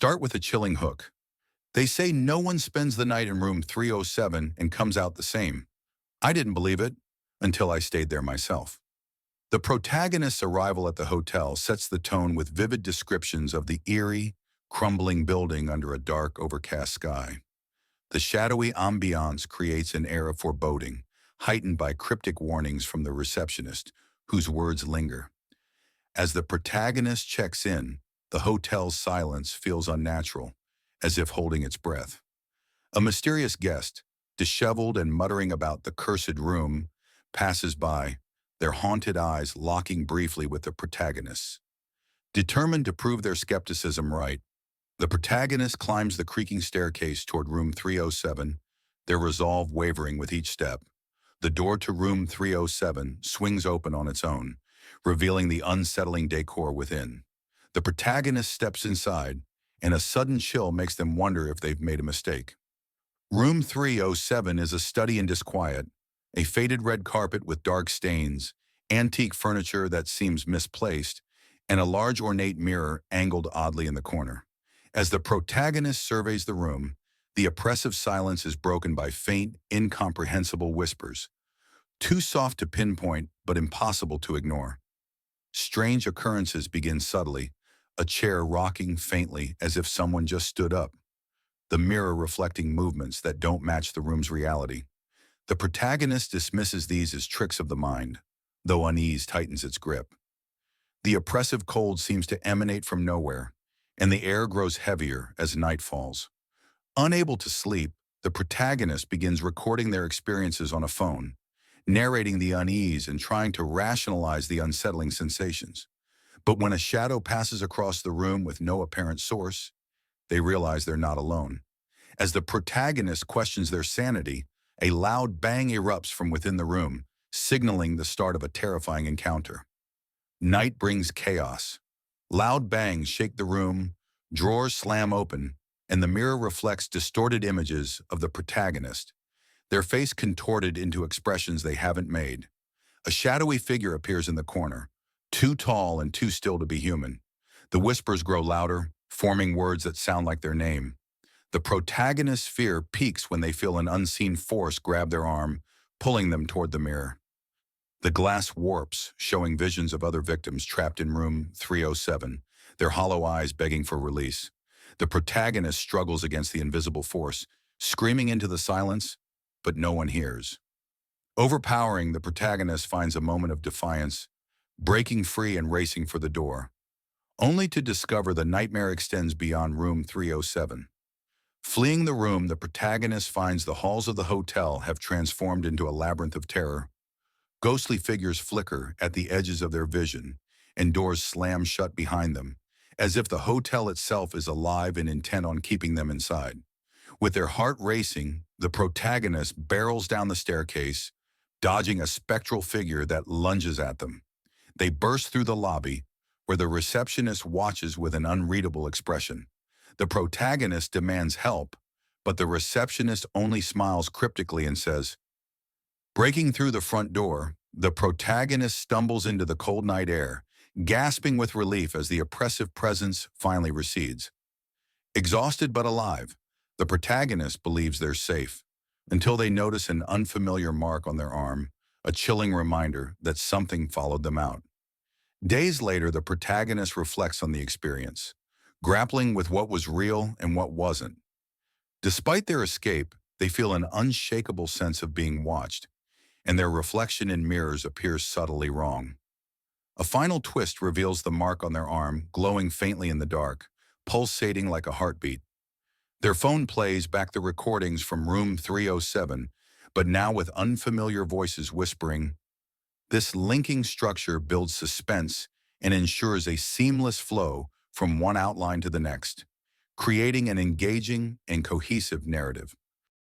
Start with a chilling hook. They say no one spends the night in room 307 and comes out the same. I didn't believe it until I stayed there myself. The protagonist's arrival at the hotel sets the tone with vivid descriptions of the eerie, crumbling building under a dark, overcast sky. The shadowy ambiance creates an air of foreboding, heightened by cryptic warnings from the receptionist, whose words linger. As the protagonist checks in, the hotel's silence feels unnatural, as if holding its breath. A mysterious guest, disheveled and muttering about the cursed room, passes by, their haunted eyes locking briefly with the protagonist's. Determined to prove their skepticism right, the protagonist climbs the creaking staircase toward room 307, their resolve wavering with each step. The door to room 307 swings open on its own, revealing the unsettling decor within. The protagonist steps inside, and a sudden chill makes them wonder if they've made a mistake. Room 307 is a study in disquiet, a faded red carpet with dark stains, antique furniture that seems misplaced, and a large ornate mirror angled oddly in the corner. As the protagonist surveys the room, the oppressive silence is broken by faint, incomprehensible whispers, too soft to pinpoint but impossible to ignore. Strange occurrences begin subtly, a chair rocking faintly as if someone just stood up, the mirror reflecting movements that don't match the room's reality. The protagonist dismisses these as tricks of the mind, though unease tightens its grip. The oppressive cold seems to emanate from nowhere, and the air grows heavier as night falls. Unable to sleep, the protagonist begins recording their experiences on a phone, narrating the unease and trying to rationalize the unsettling sensations. But when a shadow passes across the room with no apparent source, they realize they're not alone. As the protagonist questions their sanity, a loud bang erupts from within the room, signaling the start of a terrifying encounter. Night brings chaos. Loud bangs shake the room, drawers slam open, and the mirror reflects distorted images of the protagonist, their face contorted into expressions they haven't made. A shadowy figure appears in the corner, too tall and too still to be human. The whispers grow louder, forming words that sound like their name. The protagonist's fear peaks when they feel an unseen force grab their arm, pulling them toward the mirror. The glass warps, showing visions of other victims trapped in room 307, their hollow eyes begging for release. The protagonist struggles against the invisible force, screaming into the silence, but no one hears. Overpowering, the protagonist finds a moment of defiance, breaking free and racing for the door, only to discover the nightmare extends beyond room 307. Fleeing the room, the protagonist finds the halls of the hotel have transformed into a labyrinth of terror. Ghostly figures flicker at the edges of their vision, and doors slam shut behind them, as if the hotel itself is alive and intent on keeping them inside. With their heart racing, the protagonist barrels down the staircase, dodging a spectral figure that lunges at them. They burst through the lobby, where the receptionist watches with an unreadable expression. The protagonist demands help, but the receptionist only smiles cryptically and says, breaking through the front door, the protagonist stumbles into the cold night air, gasping with relief as the oppressive presence finally recedes. Exhausted but alive, the protagonist believes they're safe, until they notice an unfamiliar mark on their arm, a chilling reminder that something followed them out. Days later, the protagonist reflects on the experience, grappling with what was real and what wasn't. Despite their escape, they feel an unshakable sense of being watched, and their reflection in mirrors appears subtly wrong. A final twist reveals the mark on their arm, glowing faintly in the dark, pulsating like a heartbeat. Their phone plays back the recordings from room 307, but now with unfamiliar voices whispering. This linking structure builds suspense and ensures a seamless flow from one outline to the next, creating an engaging and cohesive narrative.